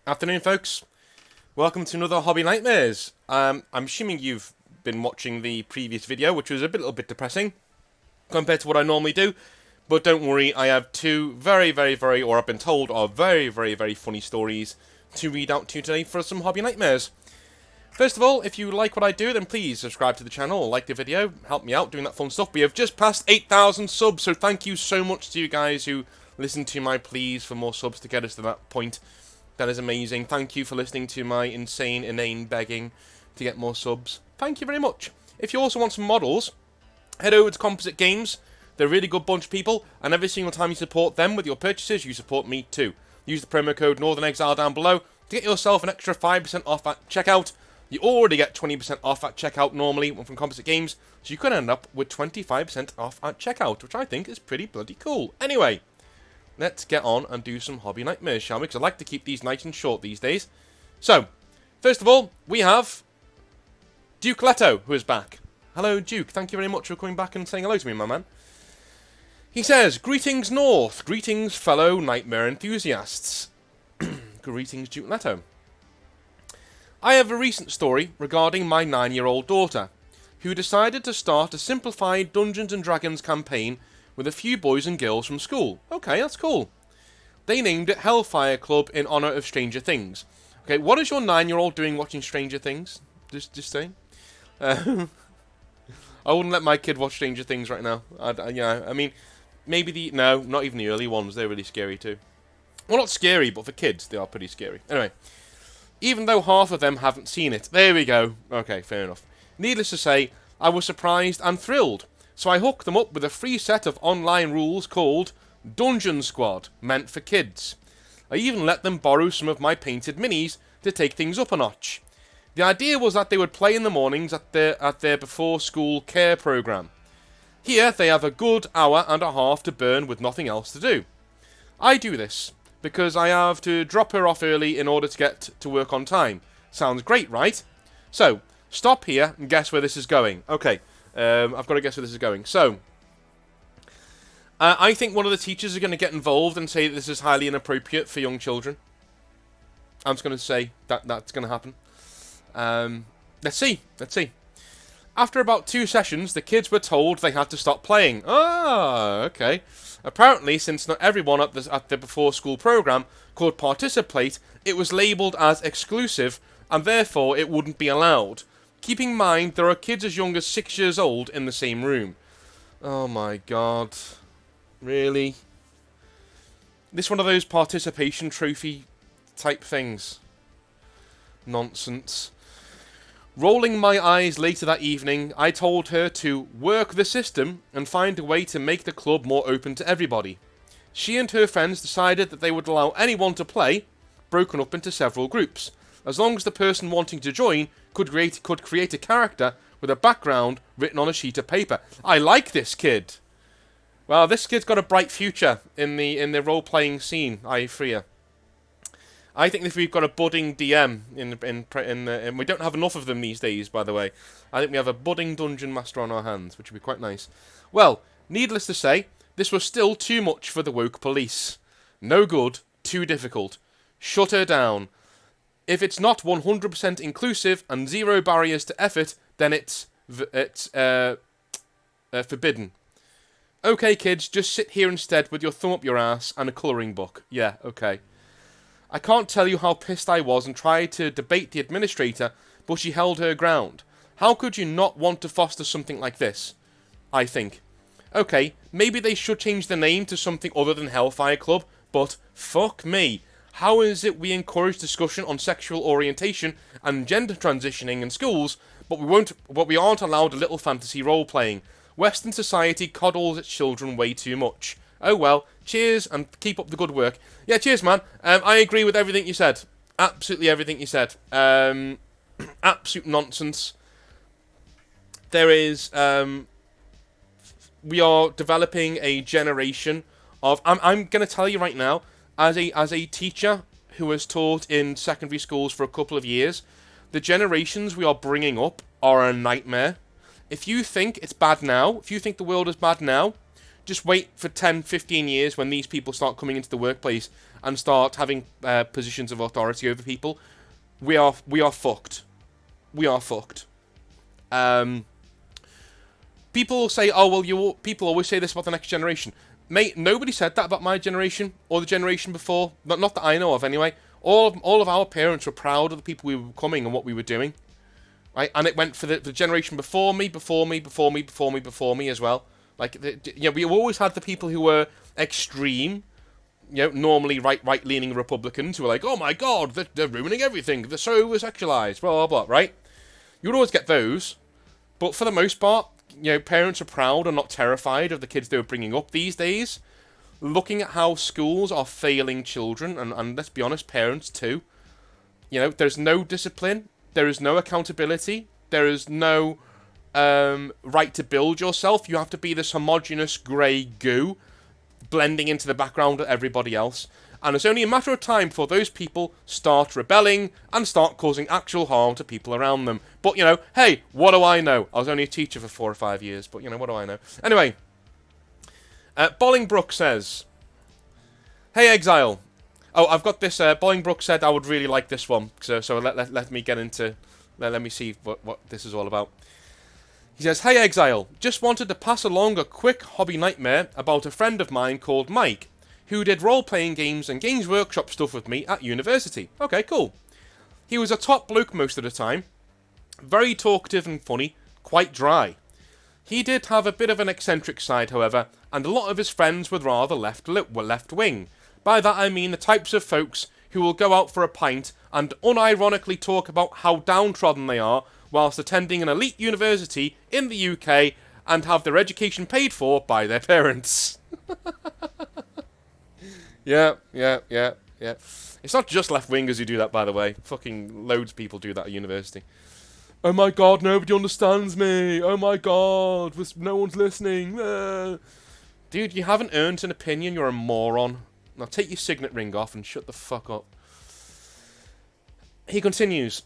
Afternoon, folks. Welcome to another Hobby Nightmares. I'm assuming you've been watching the previous video, which was a little bit depressing compared to what I normally do. But don't worry, I have two very, or I've been told are very funny stories to read out to you today for some Hobby Nightmares. First of all, if you like what I do, then please subscribe to the channel, like the video, help me out doing that fun stuff. We have just passed 8,000 subs, so thank you so much to you guys who listen to my pleas for more subs to get us to that point. That is amazing. Thank you for listening to my inane begging to get more subs. Thank you very much. If you also want some models, head over to Composite Games. They're a really good bunch of people, and every single time you support them with your purchases, you support me too. Use the promo code Northern Exile down below to get yourself an extra 5% off at checkout. You already get 20% off at checkout normally from Composite Games, so you could end up with 25% off at checkout, which I think is pretty bloody cool. Anyway, let's get on and do some Hobby Nightmares, shall we? Because I like to keep these nice and short these days. So, first of all, we have Duke Leto, who is back. Hello, Duke. Thank you very much for coming back and saying hello to me, my man. He says, "Greetings, North. Greetings, fellow Nightmare enthusiasts." Greetings, Duke Leto. I have a recent story regarding my 9-year-old daughter, who decided to start a simplified Dungeons & Dragons campaign with a few boys and girls from school. Okay, that's cool. They named it Hellfire Club in honor of Stranger Things. Okay, what is your 9-year-old doing watching Stranger Things? Just saying. I wouldn't let my kid watch Stranger Things right now. I mean, maybe no, not even the early ones. They're really scary too. Well, not scary, but for kids, they are pretty scary. Anyway, even though half of them haven't seen it. There we go. Okay, fair enough. Needless to say, I was surprised and thrilled. So I hooked them up with a free set of online rules called Dungeon Squad, meant for kids. I even let them borrow some of my painted minis to take things up a notch. The idea was that they would play in the mornings at their before-school care program. Here they have a good hour and a half to burn with nothing else to do. I do this because I have to drop her off early in order to get to work on time. Sounds great, right? So, stop here and guess where this is going. Okay. I've got to guess where this is going. So, I think one of the teachers is going to get involved and say that this is highly inappropriate for young children. I'm just going to say that that's going to happen. Let's see. After about 2 sessions, the kids were told they had to stop playing. Ah, okay. Apparently, since not everyone at the before-school program could participate, it was labelled as exclusive, and therefore it wouldn't be allowed. Keeping in mind, there are kids as young as 6 years old in the same room. Oh my god. Really? This one of those participation trophy type things. Nonsense. Rolling my eyes later that evening, I told her to work the system and find a way to make the club more open to everybody. She and her friends decided that they would allow anyone to play, broken up into several groups, as long as the person wanting to join could create a character with a background written on a sheet of paper. I like this kid. Well, this kid's got a bright future in the role-playing scene, I fear. I think if we've got a budding DM and we don't have enough of them these days, by the way. I think we have a budding dungeon master on our hands, which would be quite nice. Well, needless to say, this was still too much for the woke police. No good, too difficult. Shut her down. If it's not 100% inclusive and zero barriers to effort, then it's forbidden. Okay, kids, just sit here instead with your thumb up your ass and a colouring book. Yeah, okay. I can't tell you how pissed I was and tried to debate the administrator, but she held her ground. How could you not want to foster something like this? I think. Okay, maybe they should change the name to something other than Hellfire Club, but fuck me. How is it we encourage discussion on sexual orientation and gender transitioning in schools, but we aren't allowed a little fantasy role-playing? Western society coddles its children way too much. Oh well, cheers and keep up the good work. Yeah, cheers, man. I agree with everything you said. Absolutely everything you said. Absolute nonsense. There is, we are developing a generation of, I'm going to tell you right now, as a teacher who has taught in secondary schools for a couple of years, the generations we are bringing up are a nightmare. If you think it's bad now, if you think the world is bad now, just wait for 10, 15 years when these people start coming into the workplace and start having positions of authority over people, we are fucked. We are fucked. People say, oh, well, people always say this about the next generation. Mate, nobody said that about my generation or the generation before. Not that I know of, anyway. All of our parents were proud of the people we were becoming and what we were doing. Right? And it went for the generation before me as well. Like, we always had the people who were extreme, normally right-leaning Republicans who were like, oh my god, they're ruining everything, they're so over-sexualized, blah, blah, blah, right? You would always get those, but for the most part, parents are proud and not terrified of the kids they were bringing up these days. Looking at how schools are failing children, and let's be honest, parents too. There's no discipline, there is no accountability, there is no right to build yourself. You have to be this homogenous grey goo blending into the background of everybody else. And it's only a matter of time before those people start rebelling and start causing actual harm to people around them. But, hey, what do I know? I was only a teacher for 4 or 5 years, but, what do I know? Anyway, Bolingbroke says, hey, Exile. Oh, I've got this. Bolingbroke said I would really like this one. So let me get into... Let me see what this is all about. He says, hey, Exile. Just wanted to pass along a quick hobby nightmare about a friend of mine called Mike, who did role-playing games and Games Workshop stuff with me at university. Okay, cool. He was a top bloke most of the time. Very talkative and funny. Quite dry. He did have a bit of an eccentric side, however, and a lot of his friends were rather left-wing. By that I mean the types of folks who will go out for a pint and unironically talk about how downtrodden they are whilst attending an elite university in the UK and have their education paid for by their parents. Yeah. It's not just left-wingers who do that, by the way. Fucking loads of people do that at university. Oh my god, nobody understands me. Oh my god, no one's listening. Dude, you haven't earned an opinion, you're a moron. Now take your signet ring off and shut the fuck up. He continues,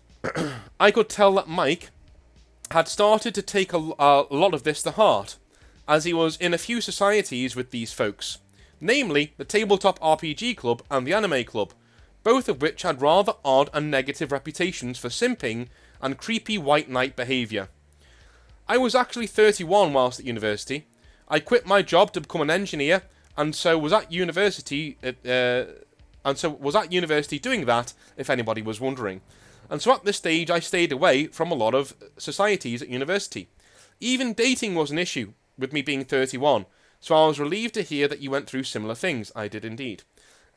I could tell that Mike had started to take a lot of this to heart, as he was in a few societies with these folks. Namely, the Tabletop RPG Club and the Anime Club, both of which had rather odd and negative reputations for simping and creepy white knight behaviour. I was actually 31 whilst at university. I quit my job to become an engineer, and so was at university doing that, if anybody was wondering. And so at this stage I stayed away from a lot of societies at university. Even dating was an issue, with me being 31, so I was relieved to hear that you went through similar things. I did indeed.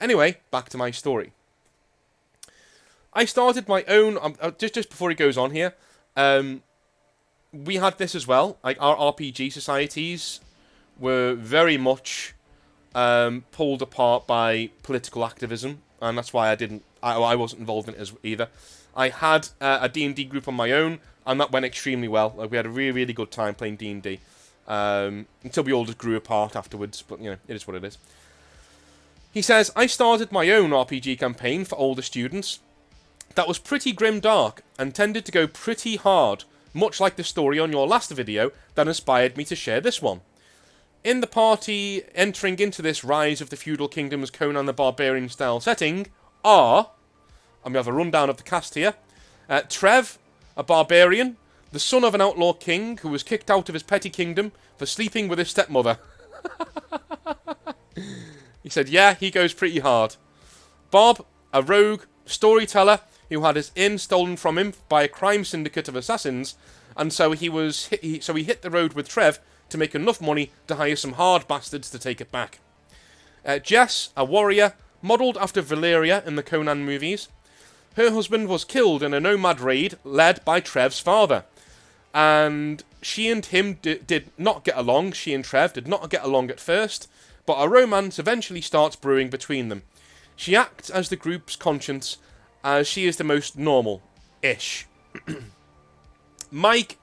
Anyway, back to my story. I started my own... just before he goes on here, we had this as well. Like, our RPG societies were very much pulled apart by political activism, and that's why I wasn't involved in it either. I had a D&D group on my own, and that went extremely well. Like, we had a really, really good time playing D&D. Until we all just grew apart afterwards, but, it is what it is. He says, I started my own RPG campaign for older students that was pretty grim-dark and tended to go pretty hard, much like the story on your last video that inspired me to share this one. In the party entering into this Rise of the Feudal Kingdoms Conan the Barbarian style setting are, and we have a rundown of the cast here, Trev, a barbarian, the son of an outlaw king who was kicked out of his petty kingdom for sleeping with his stepmother. He said, yeah, he goes pretty hard. Bob, a rogue storyteller who had his inn stolen from him by a crime syndicate of assassins, and so he hit the road with Trev to make enough money to hire some hard bastards to take it back. Jess, a warrior, modelled after Valeria in the Conan movies. Her husband was killed in a nomad raid led by Trev's father. And she and him did not get along. She and Trev did not get along at first, but a romance eventually starts brewing between them. She acts as the group's conscience, as she is the most normal-ish. Mike,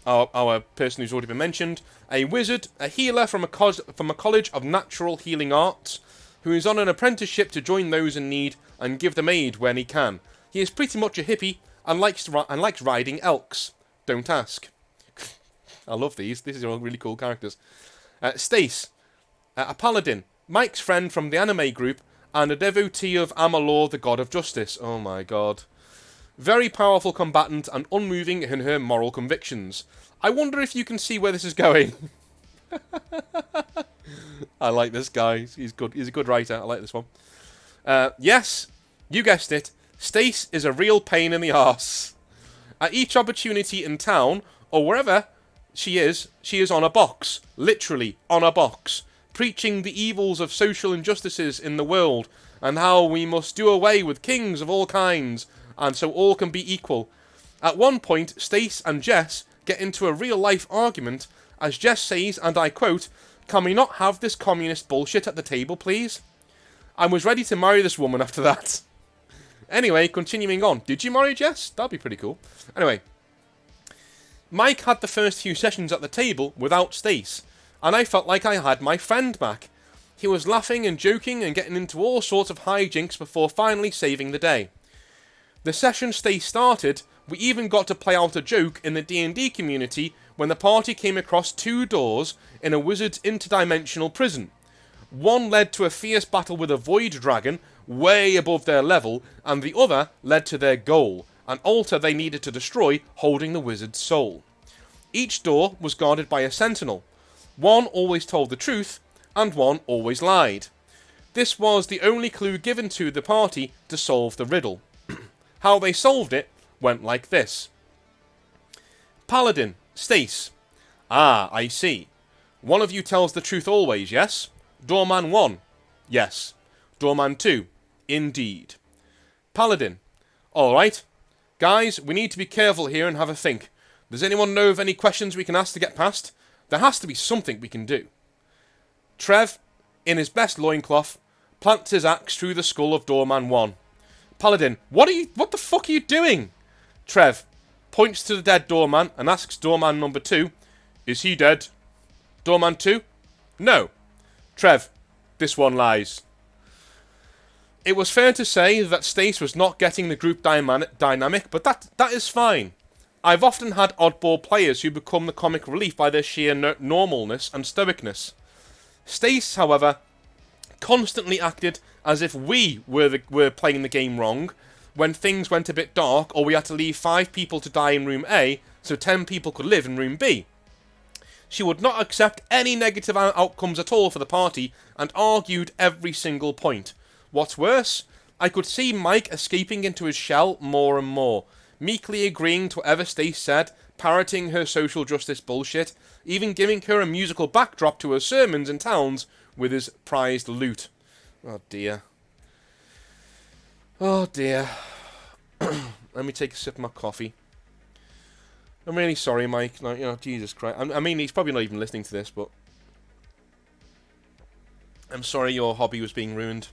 our person who's already been mentioned, a wizard, a healer from a college of natural healing arts, who is on an apprenticeship to join those in need and give them aid when he can. He is pretty much a hippie and likes riding elks. Don't ask. I love these. These are all really cool characters. Stace, a paladin, Mike's friend from the anime group, and a devotee of Amalur, the god of justice. Oh my god. Very powerful combatant and unmoving in her moral convictions. I wonder if you can see where this is going. I like this guy. He's good. He's a good writer. I like this one. Yes, you guessed it. Stace is a real pain in the arse. At each opportunity in town, or wherever she is on a box. Literally, on a box. Preaching the evils of social injustices in the world, and how we must do away with kings of all kinds, and so all can be equal. At one point, Stace and Jess get into a real-life argument, as Jess says, and I quote, "Can we not have this communist bullshit at the table, please?" I was ready to marry this woman after that. Anyway, continuing on. Did you marry Jess? That'd be pretty cool. Anyway. Mike had the first few sessions at the table without Stace, and I felt like I had my friend back. He was laughing and joking and getting into all sorts of hijinks before finally saving the day. The session Stace started, we even got to play out a joke in the D&D community when the party came across 2 doors in a wizard's interdimensional prison. One led to a fierce battle with a void dragon, way above their level, and the other led to their goal, an altar they needed to destroy holding the wizard's soul. Each door was guarded by a sentinel. One always told the truth, and one always lied. This was the only clue given to the party to solve the riddle. How they solved it went like this. Paladin, Stace. Ah, I see. One of you tells the truth always, yes? Doorman 1. Yes. Doorman 2. Indeed. Paladin. Alright. Guys, we need to be careful here and have a think. Does anyone know of any questions we can ask to get past? There has to be something we can do. Trev, in his best loincloth, plants his axe through the skull of Doorman 1. Paladin, what the fuck are you doing? Trev points to the dead doorman and asks doorman number 2, is he dead? Doorman 2, no. Trev, this one lies. It was fair to say that Stace was not getting the group dynamic, but that is fine. I've often had oddball players who become the comic relief by their sheer normalness and stoicness. Stace, however, constantly acted as if we were playing the game wrong when things went a bit dark or we had to leave 5 people to die in room A so 10 people could live in room B. She would not accept any negative outcomes at all for the party and argued every single point. What's worse, I could see Mike escaping into his shell more and more, meekly agreeing to whatever Stace said, parroting her social justice bullshit, even giving her a musical backdrop to her sermons in towns with his prized loot. Oh dear. Oh dear. Let me take a sip of my coffee. I'm really sorry, Mike. Like, Jesus Christ. I mean, he's probably not even listening to this, but I'm sorry your hobby was being ruined.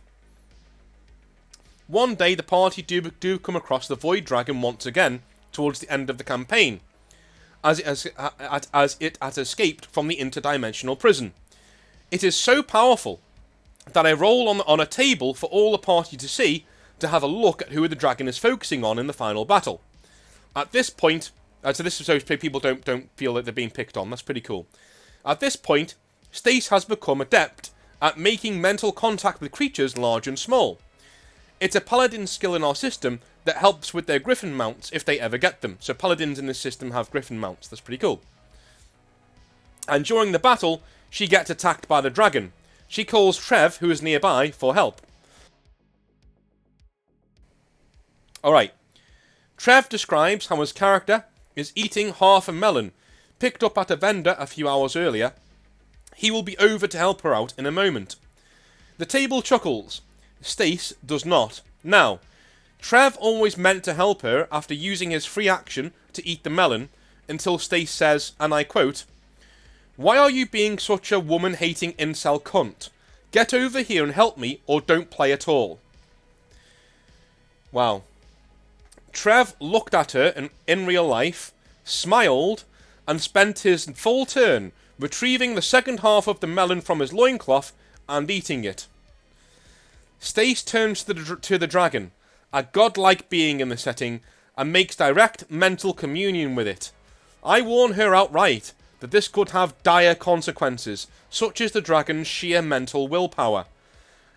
One day, the party do come across the Void Dragon once again towards the end of the campaign, as it has escaped from the interdimensional prison. It is so powerful that I roll on a table for all the party to see to have a look at who the dragon is focusing on in the final battle. At this point, so this is so people don't feel that they're being picked on. That's pretty cool. At this point, Stace has become adept at making mental contact with creatures large and small. It's a paladin skill in our system that helps with their griffin mounts if they ever get them. So paladins in this system have griffin mounts. That's pretty cool. And during the battle, she gets attacked by the dragon. She calls Trev, who is nearby, for help. Alright. Trev describes how his character is eating half a melon, picked up at a vendor a few hours earlier. He will be over to help her out in a moment. The table chuckles. Stace does not. Now, Trev always meant to help her after using his free action to eat the melon, until Stace says, and I quote, "Why are you being such a woman-hating incel cunt? Get over here and help me, or don't play at all." Wow. Trev looked at her in real life, smiled, and spent his full turn retrieving the second half of the melon from his loincloth and eating it. Stace turns to the dragon, a godlike being in the setting, and makes direct mental communion with it. I warn her outright that this could have dire consequences, such as the dragon's sheer mental willpower.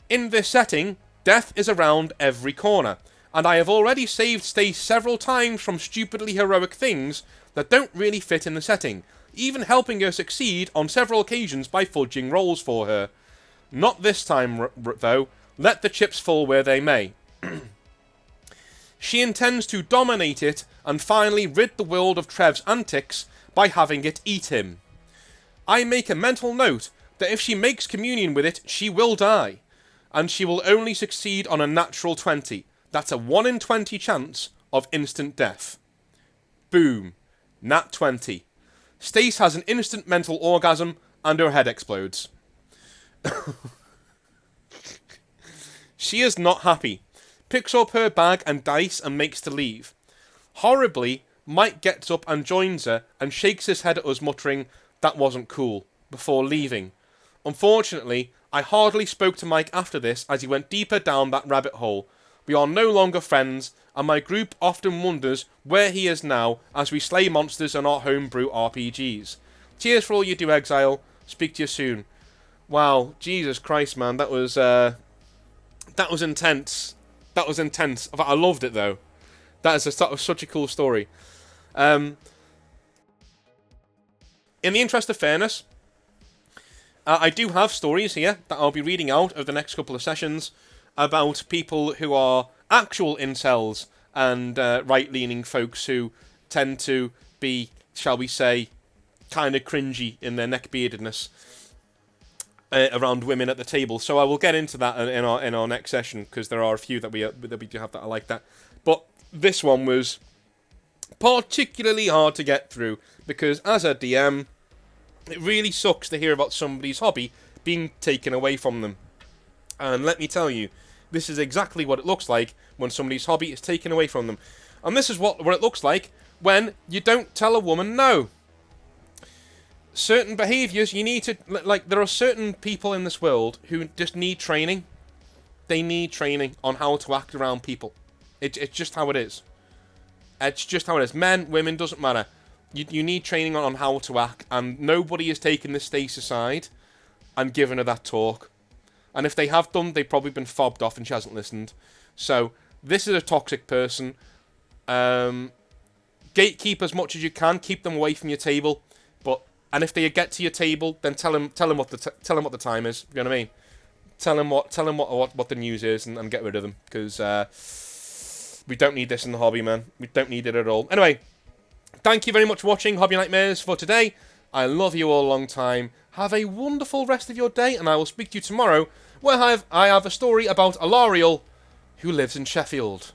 In this setting, Death is around every corner, and I have already saved Stace several times from stupidly heroic things that don't really fit in the setting, even helping her succeed on several occasions by fudging rolls for her. Not this time, though. Let the chips fall where they may. She intends to dominate it and finally rid the world of Trev's antics by having it eat him. I make a mental note that if she makes communion with it, she will die, and she will only succeed on a natural 20. That's a 1 in 20 chance of instant death. Boom. Nat 20. Stace has an instant mental orgasm and her head explodes. She is not happy. Picks up her bag and dice and makes to leave. Horribly, Mike gets up and joins her and shakes his head at us, muttering, "That wasn't cool," before leaving. Unfortunately, I hardly spoke to Mike after this as he went deeper down that rabbit hole. We are no longer friends, and my group often wonders where he is now as we slay monsters in our homebrew RPGs. Cheers for all you do, Exile. Speak to you soon. Wow, Jesus Christ, man, that was intense. That was intense. I loved it, though. That was such a cool story. In the interest of fairness, I do have stories here that I'll be reading out over the next couple of sessions about people who are actual incels and right-leaning folks who tend to be, shall we say, kind of cringy in their neckbeardedness around women at the table. So I will get into that in our next session, because there are a few that we do have that are like that. But this one was particularly hard to get through, because as a DM, it really sucks to hear about somebody's hobby being taken away from them. And let me tell you, this is exactly what it looks like when somebody's hobby is taken away from them. And this is what it looks like when you don't tell a woman no. Certain behaviours you need to... Like, there are certain people in this world who just need training. They need training on how to act around people. It's just how it is. It's just how it is. Men, women, doesn't matter. You need training on how to act, and nobody has taken the Stace aside and given her that talk. And if they have done, they've probably been fobbed off and she hasn't listened. So, this is a toxic person. Gatekeep as much as you can. Keep them away from your table. And if they get to your table, then tell them what the time is. You know what I mean? Tell them what the news is, and get rid of them, because we don't need this in the hobby, man. We don't need it at all. Anyway, thank you very much for watching Hobby Nightmares for today. I love you all a long time. Have a wonderful rest of your day, and I will speak to you tomorrow, where I have a story about Alariel, who lives in Sheffield,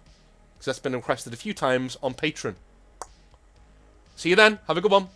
because that's been requested a few times on Patreon. See you then. Have a good one.